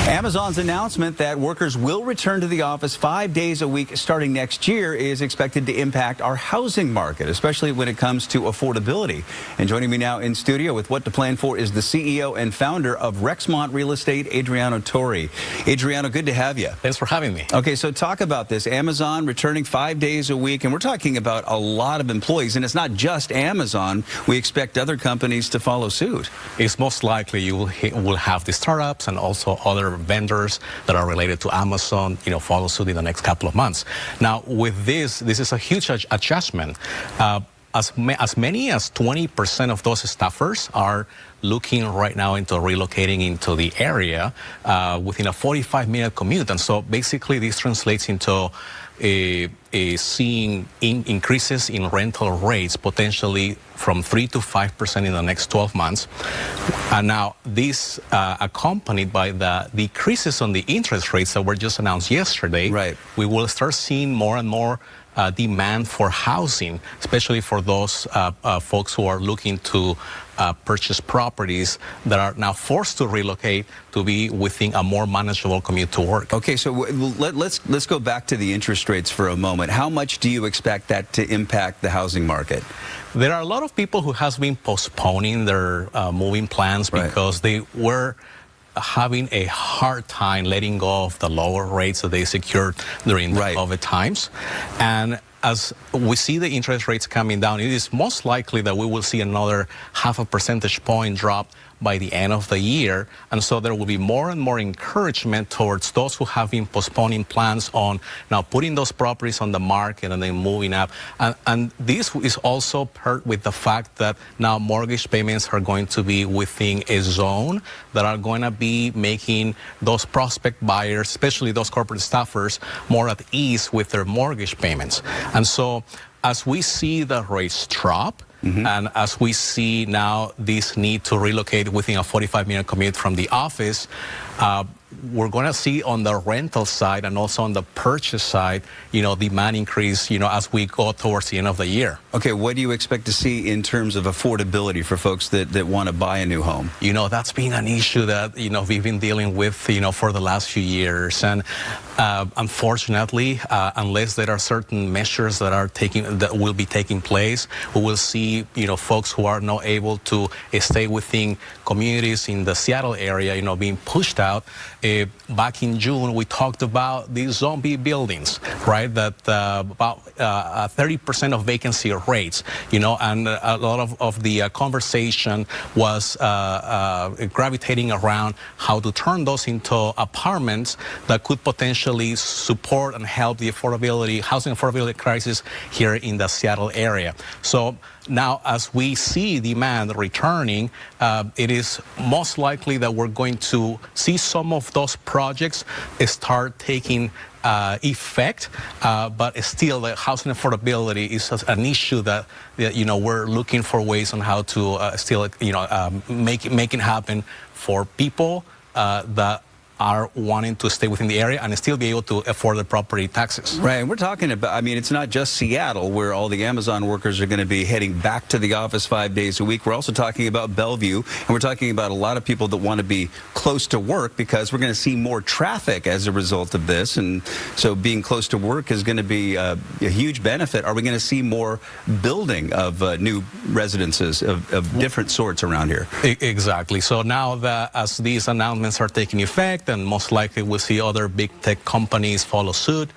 Amazon's announcement that workers will return to the office 5 days a week starting next year is expected to impact our housing market, especially when it comes to affordability. And joining me now in studio with what to plan for is the CEO and founder of RexMont Real Estate, Adriano Tori. Adriano, good to have you. Thanks for having me. Okay, so talk about this. Amazon returning 5 days a week, and we're talking about a lot of employees, and it's not just Amazon. We expect other companies to follow suit. It's most likely you will have the startups and also other vendors that are related to Amazon, follow suit in the next couple of months. Now, with this is a huge adjustment. As many as 20% of those staffers are looking right now into relocating into the area within a 45-minute commute. And so basically this translates into seeing increases in rental rates potentially from 3 to 5% in the next 12 months. And now this accompanied by the decreases on the interest rates that were just announced yesterday, right. We will start seeing more and more demand for housing, especially for those folks who are looking to purchase properties that are now forced to relocate to be within a more manageable commute to work. Okay, so let's go back to the interest rates for a moment. How much do you expect that to impact the housing market? There are a lot of people who have been postponing their moving plans because they were having a hard time letting go of the lower rates that they secured during the COVID times. And as we see the interest rates coming down, it is most likely that we will see another 0.5 percentage point drop by the end of the year. And so there will be more and more encouragement towards those who have been postponing plans on now putting those properties on the market and then moving up. And this is also paired with the fact that now mortgage payments are going to be within a zone that are going to be making those prospect buyers, especially those corporate staffers, more at ease with their mortgage payments. And so as we see the rates drop, and as we see now this need to relocate within a 45-minute commute from the office, we're going to see on the rental side and also on the purchase side, demand increase, as we go towards the end of the year. Okay, what do you expect to see in terms of affordability for folks that want to buy a new home? That's been an issue that, we've been dealing with, for the last few years. And unfortunately, unless there are certain measures that will be taking place, we will see, folks who are not able to stay within communities in the Seattle area, being pushed out. Back in June, we talked about these zombie buildings, right? That about 30% of vacancy rates, and a lot of the conversation was gravitating around how to turn those into apartments that could potentially support and help the housing affordability crisis here in the Seattle area. So now, as we see demand returning, it is most likely that we're going to see some of those projects start taking effect, but still the housing affordability is an issue that we're looking for ways on how to still make it happen for people that are wanting to stay within the area and still be able to afford the property taxes. Right, and we're talking about, it's not just Seattle where all the Amazon workers are going to be heading back to the office 5 days a week. We're also talking about Bellevue, and we're talking about a lot of people that want to be close to work because we're going to see more traffic as a result of this, and so being close to work is going to be a huge benefit. Are we going to see more building of new residences of different sorts around here? Exactly. So now that as these announcements are taking effect, and most likely we'll see other big tech companies follow suit.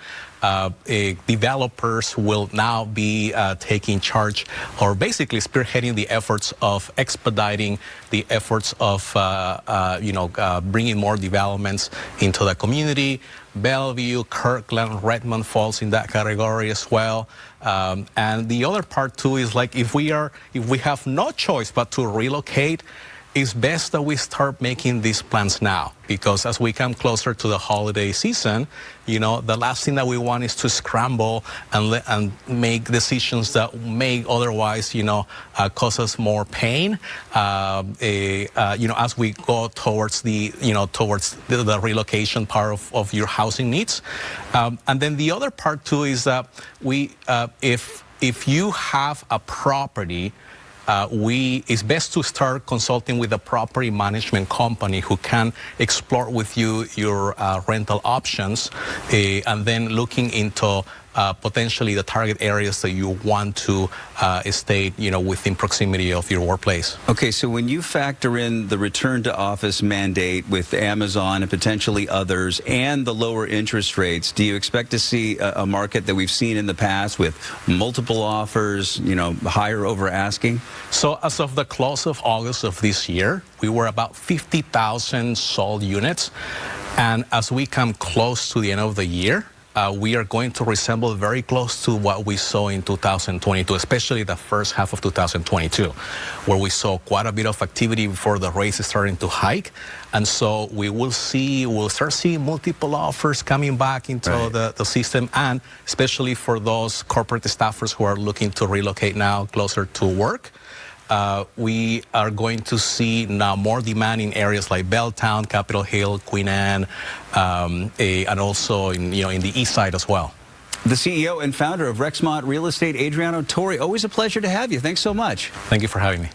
Developers will now be taking charge or basically spearheading the efforts of expediting the efforts of bringing more developments into the community. Bellevue, Kirkland, Redmond falls in that category as well. And the other part too is if we have no choice but to relocate, it's best that we start making these plans now, because as we come closer to the holiday season, the last thing that we want is to scramble and make decisions that may otherwise, cause us more pain, as we go towards the relocation part of your housing needs. And then the other part too is that if you have a property it's best to start consulting with a property management company who can explore with you your rental options, and then looking into potentially the target areas that you want to stay, within proximity of your workplace. Okay, so when you factor in the return to office mandate with Amazon and potentially others and the lower interest rates, do you expect to see a market that we've seen in the past with multiple offers, higher over asking? So as of the close of August of this year, we were about 50,000 sold units. And as we come close to the end of the year, we are going to resemble very close to what we saw in 2022, especially the first half of 2022, where we saw quite a bit of activity before the rates starting to hike. And so we'll start seeing multiple offers coming back into the system, and especially for those corporate staffers who are looking to relocate now closer to work. We are going to see now more demand in areas like Belltown, Capitol Hill, Queen Anne, and also in the east side as well. The CEO and founder of RexMont Real Estate, Adriano, Tori, always a pleasure to have you. Thanks so much. Thank you for having me.